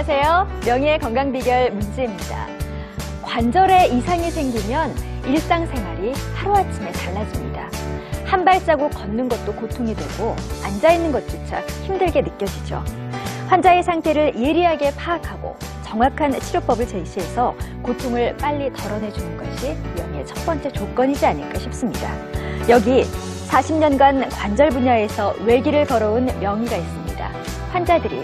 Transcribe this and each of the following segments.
안녕하세요. 명의의 건강 비결 문지입니다. 관절에 이상이 생기면 일상생활이 하루아침에 달라집니다. 한 발자국 걷는 것도 고통이 되고 앉아있는 것조차 힘들게 느껴지죠. 환자의 상태를 예리하게 파악하고 정확한 치료법을 제시해서 고통을 빨리 덜어내주는 것이 명의의 첫 번째 조건이지 않을까 싶습니다. 여기 40년간 관절 분야에서 외길을 걸어온 명의가 있습니다. 환자들이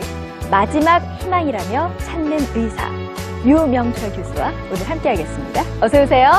마지막 희망이라며 찾는 의사 유명철 교수와 오늘 함께하겠습니다. 어서 오세요.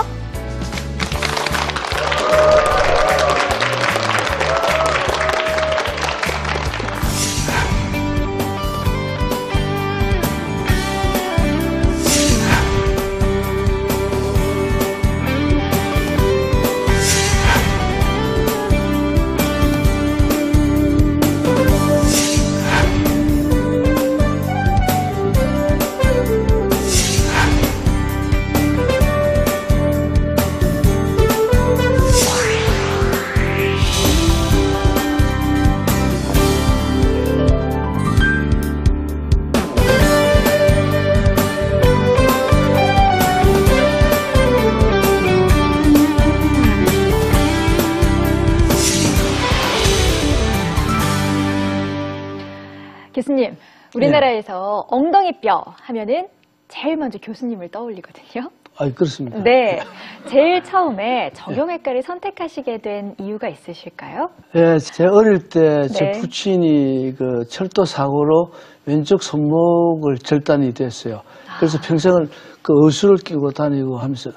교수님, 우리나라에서 엉덩이뼈 하면은 제일 먼저 교수님을 떠올리거든요. 아, 그렇습니다. 네, 제일 처음에 정형외과를 선택하시게 된 이유가 있으실까요? 예, 제 어릴 때 제 네. 부친이 그 철도 사고로 왼쪽 손목을 절단이 됐어요. 그래서 평생을 그 의수를 끼고 다니고 하면서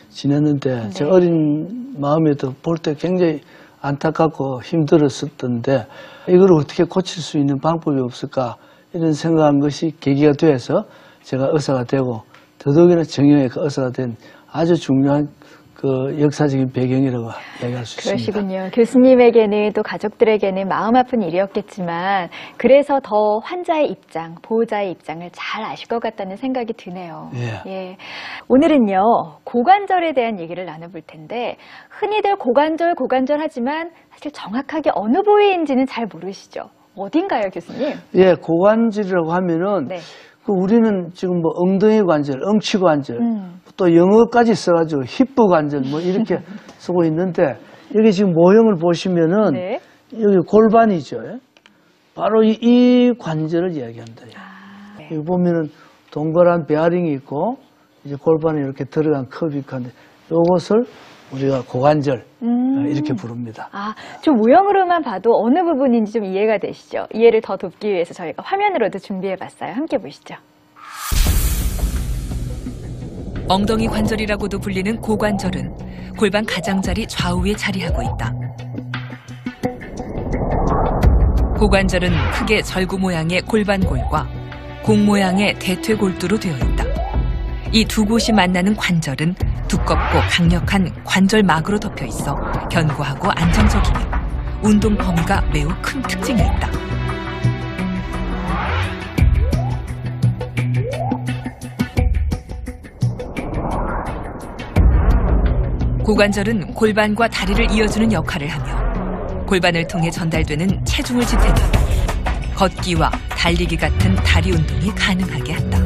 지냈는데 제 어린 마음에도 볼 때 굉장히 안타깝고 힘들었었던데 이걸 어떻게 고칠 수 있는 방법이 없을까 이런 생각한 것이 계기가 돼서 제가 의사가 되고 더더욱이나 정형외과 의사가 된 아주 중요한 그 역사적인 배경이라고 얘기할 수 있습니다. 그러시군요. 교수님에게는 또 가족들에게는 마음 아픈 일이었겠지만 그래서 더 환자의 입장, 보호자의 입장을 잘 아실 것 같다는 생각이 드네요. 예. 오늘은요, 고관절에 대한 얘기를 나눠볼 텐데 흔히들 고관절 하지만 사실 정확하게 어느 부위인지는 잘 모르시죠? 어딘가요, 교수님? 예, 고관절이라고 하면은 그 우리는 지금 뭐 엉덩이 관절, 엉치 관절, 또 영어까지 써가지고 힙부 관절 뭐 이렇게 쓰고 있는데 여기 지금 모형을 보시면은 여기 골반이죠. 바로 이 관절을 이야기한다. 여기 보면은 동그란 베어링이 있고 이제 골반에 이렇게 들어간 컵이 있는데 이것을 우리가 고관절 이렇게 부릅니다. 아, 좀 모형으로만 봐도 어느 부분인지 좀 이해가 되시죠? 이해를 더 돕기 위해서 저희가 화면으로도 준비해봤어요. 함께 보시죠. 엉덩이 관절이라고도 불리는 고관절은 골반 가장자리 좌우에 자리하고 있다. 고관절은 크게 절구 모양의 골반골과 공 모양의 대퇴골두로 되어 있다. 이 두 곳이 만나는 관절은 두껍고 강력한 관절막으로 덮여 있어 견고하고 안정적이며 운동 범위가 매우 큰 특징이 있다. 고관절은 골반과 다리를 이어주는 역할을 하며 골반을 통해 전달되는 체중을 지탱해 걷기와 달리기 같은 다리 운동이 가능하게 한다.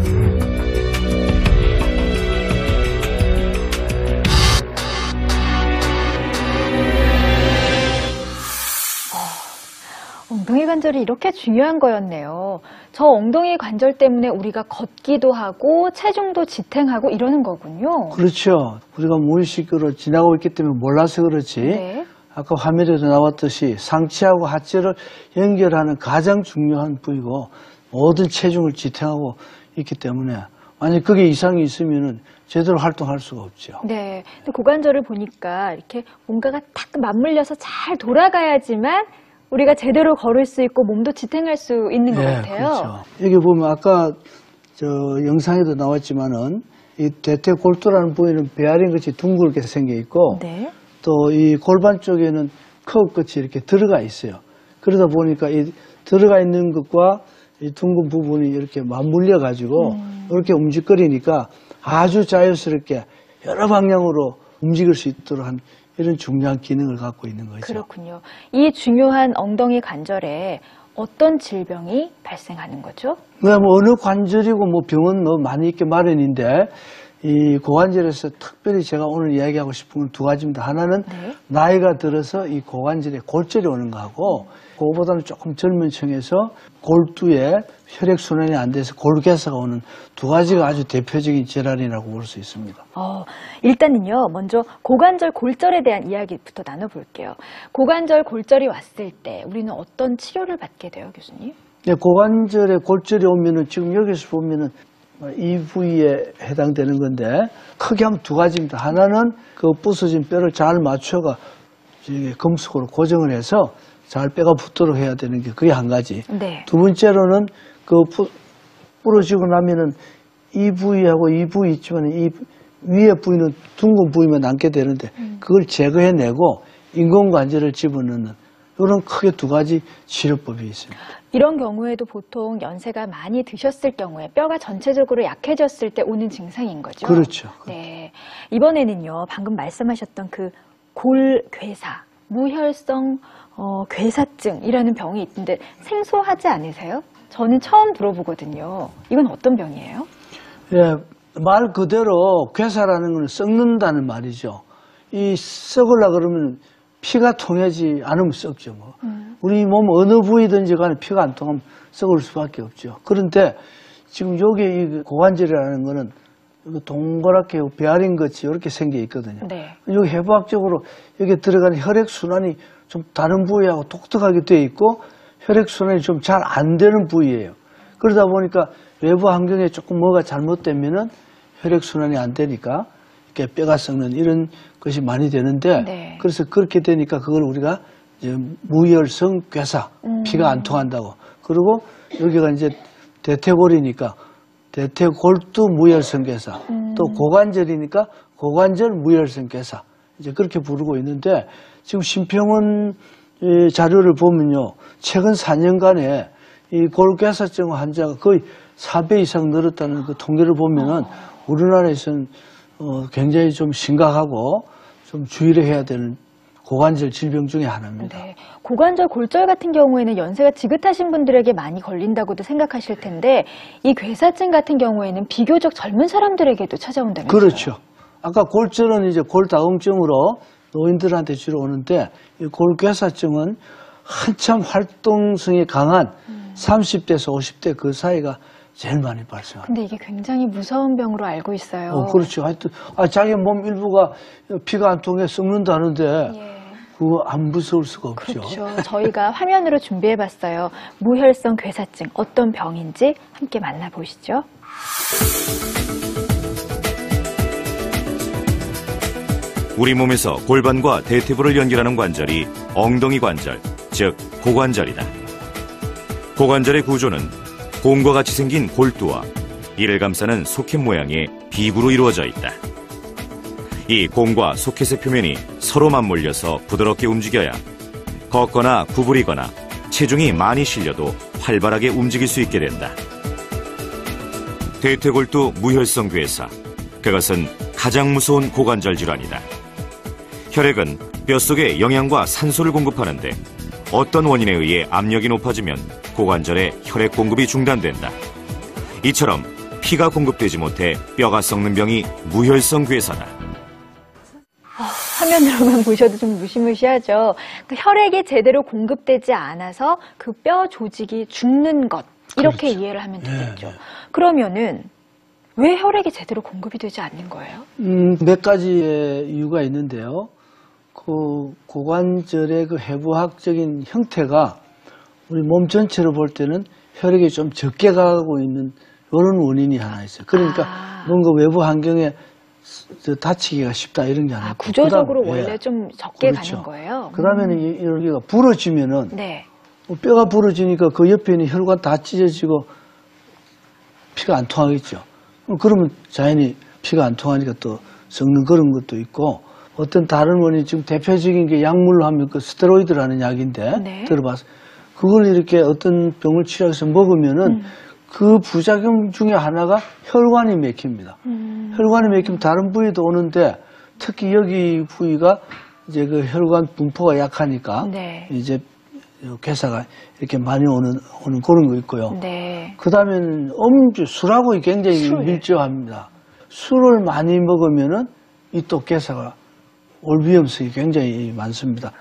엉덩이 관절이 이렇게 중요한 거였네요. 저 엉덩이 관절 때문에 우리가 걷기도 하고 체중도 지탱하고 이러는 거군요. 그렇죠. 우리가 무의식으로 지나고 있기 때문에 몰라서 그렇지. 아까 화면에도 나왔듯이 상체하고 하체를 연결하는 가장 중요한 부위고 모든 체중을 지탱하고 있기 때문에 만약 그게 이상이 있으면은 제대로 활동할 수가 없죠. 네. 근데 고관절을 보니까 이렇게 뭔가가 탁 맞물려서 잘 돌아가야지만 우리가 제대로 걸을 수 있고 몸도 지탱할 수 있는 것 같아요. 그렇죠. 여기 보면 아까 저 영상에도 나왔지만은 이 대퇴골두라는 부위는 베어링 같이 둥글게 생겨 있고 또 이 골반 쪽에는 컵 끝이 이렇게 들어가 있어요. 그러다 보니까 이 들어가 있는 것과 이 둥근 부분이 이렇게 맞물려 가지고 이렇게 움직거리니까 아주 자연스럽게 여러 방향으로 움직일 수 있도록 한 이런 중요한 기능을 갖고 있는 거죠. 그렇군요. 이 중요한 엉덩이 관절에 어떤 질병이 발생하는 거죠? 뭐 어느 관절이고 뭐 병은 뭐 많이 있게 마련인데 이 고관절에서 특별히 제가 오늘 이야기하고 싶은 건 두 가지입니다. 하나는 네. 나이가 들어서 이 고관절에 골절이 오는 거하고 그거보다는 조금 젊은 층에서 골두에 혈액순환이 안 돼서 골괴사가 오는 두 가지가 아주 대표적인 질환이라고 볼 수 있습니다. 일단은요, 먼저 고관절 골절에 대한 이야기부터 나눠볼게요. 고관절 골절이 왔을 때 우리는 어떤 치료를 받게 돼요, 교수님? 네, 고관절에 골절이 오면은 지금 여기서 보면은 이 부위에 해당되는 건데 크게 하면 두 가지입니다. 하나는 그 부서진 뼈를 잘 맞춰가 금속으로 고정을 해서 잘 뼈가 붙도록 해야 되는 게 그게 한 가지. 네. 두 번째로는 그 부러지고 나면은 이 부위하고 이 부위 있지만 이 위에 부위는 둥근 부위만 남게 되는데 그걸 제거해내고 인공관절을 집어넣는 이런 크게 두 가지 치료법이 있습니다. 이런 경우에도 보통 연세가 많이 드셨을 경우에 뼈가 전체적으로 약해졌을 때 오는 증상인 거죠? 그렇죠. 네. 이번에는요, 방금 말씀하셨던 그 골괴사, 무혈성 괴사증이라는 병이 있는데 생소하지 않으세요? 저는 처음 들어보거든요. 이건 어떤 병이에요? 예, 말 그대로 괴사라는 건 썩는다는 말이죠. 이 썩으려 그러면 피가 통하지 않으면 썩죠. 뭐. 우리 몸 어느 부위든지 간에 피가 안 통하면 썩을 수밖에 없죠. 그런데 지금 여기 이 고관절이라는 거는 동그랗게 베어링 같이 이렇게 생겨 있거든요. 네. 여기 해부학적으로 여기 들어가는 혈액순환이 좀 다른 부위하고 독특하게 되어 있고 혈액순환이 좀 잘 안 되는 부위예요. 그러다 보니까 외부 환경에 조금 뭐가 잘못되면은 혈액순환이 안 되니까 이렇게 뼈가 썩는 이런 것이 많이 되는데 네. 그래서 그렇게 되니까 그걸 우리가 이제 무혈성 괴사, 피가 안 통한다고. 그리고 여기가 이제 대퇴골이니까 대퇴골두 무혈성 괴사, 또 고관절이니까 고관절 무혈성 괴사. 이제 그렇게 부르고 있는데 지금 심평원 자료를 보면요. 최근 4년간에 이 골괴사증 환자가 거의 4배 이상 늘었다는 그 통계를 보면은 우리나라에서는 굉장히 좀 심각하고 좀 주의를 해야 되는 고관절 질병 중에 하나입니다. 네. 고관절 골절 같은 경우에는 연세가 지긋하신 분들에게 많이 걸린다고도 생각하실 텐데 이 괴사증 같은 경우에는 비교적 젊은 사람들에게도 찾아온다면서요? 그렇죠. 아까 골절은 이제 골다공증으로 노인들한테 주로 오는데 이 골괴사증은 한참 활동성이 강한 30대에서 50대 그 사이가 제일 많이 발생합니다. 근데 이게 굉장히 무서운 병으로 알고 있어요. 그렇죠. 하여튼 자기 몸 일부가 피가 안 통해 썩는다는데 예. 그거 안 무서울 수가 없죠. 그렇죠. 저희가 화면으로 준비해봤어요. 무혈성 괴사증 어떤 병인지 함께 만나보시죠. 우리 몸에서 골반과 대퇴부를 연결하는 관절이 엉덩이 관절, 즉 고관절이다. 고관절의 구조는 곰과 같이 생긴 골두와 이를 감싸는 소켓 모양의 비구로 이루어져 있다. 이 곰과 소켓의 표면이 서로 맞물려서 부드럽게 움직여야 걷거나 구부리거나 체중이 많이 실려도 활발하게 움직일 수 있게 된다. 대퇴골두 무혈성 괴사, 그것은 가장 무서운 고관절 질환이다. 혈액은 뼛속에 영양과 산소를 공급하는데 어떤 원인에 의해 압력이 높아지면 고관절에 혈액 공급이 중단된다. 이처럼 피가 공급되지 못해 뼈가 썩는 병이 무혈성 괴사다. 화면으로만 보셔도 좀 무시무시하죠. 그 혈액이 제대로 공급되지 않아서 그 뼈 조직이 죽는 것 이렇게 그렇죠. 이해를 하면 되겠죠. 네. 그러면은 왜 혈액이 제대로 공급이 되지 않는 거예요? 몇 가지의 이유가 있는데요. 그 고관절의 그 해부학적인 형태가 우리 몸 전체로 볼 때는 혈액이 좀 적게 가고 있는 이런 원인이 하나 있어요. 그러니까 뭔가 외부 환경에 다치기가 쉽다 이런 게 하나 있고. 구조적으로 그다음, 원래 예. 좀 적게 그렇죠. 가는 거예요. 그다음에는 여기가 부러지면은 네. 뼈가 부러지니까 그 옆에 있는 혈관 다 찢어지고 피가 안 통하겠죠. 그러면 자연히 피가 안 통하니까 또 썩는 그런 것도 있고 어떤 다른 원인 지금 대표적인 게 약물로 하면 그 스테로이드라는 약인데 네. 들어봐서 그걸 이렇게 어떤 병을 치료해서 먹으면은 그 부작용 중에 하나가 혈관이 막힙니다. 혈관이 막히면 다른 부위도 오는데 특히 여기 부위가 이제 그 혈관 분포가 약하니까 네. 이제 괴사가 이렇게 많이 오는 그런 거 있고요. 네. 그 다음엔 음주, 술하고 굉장히 술. 밀접합니다. 술을 많이 먹으면은 이 또 괴사가 올 위험성이 굉장히 많습니다.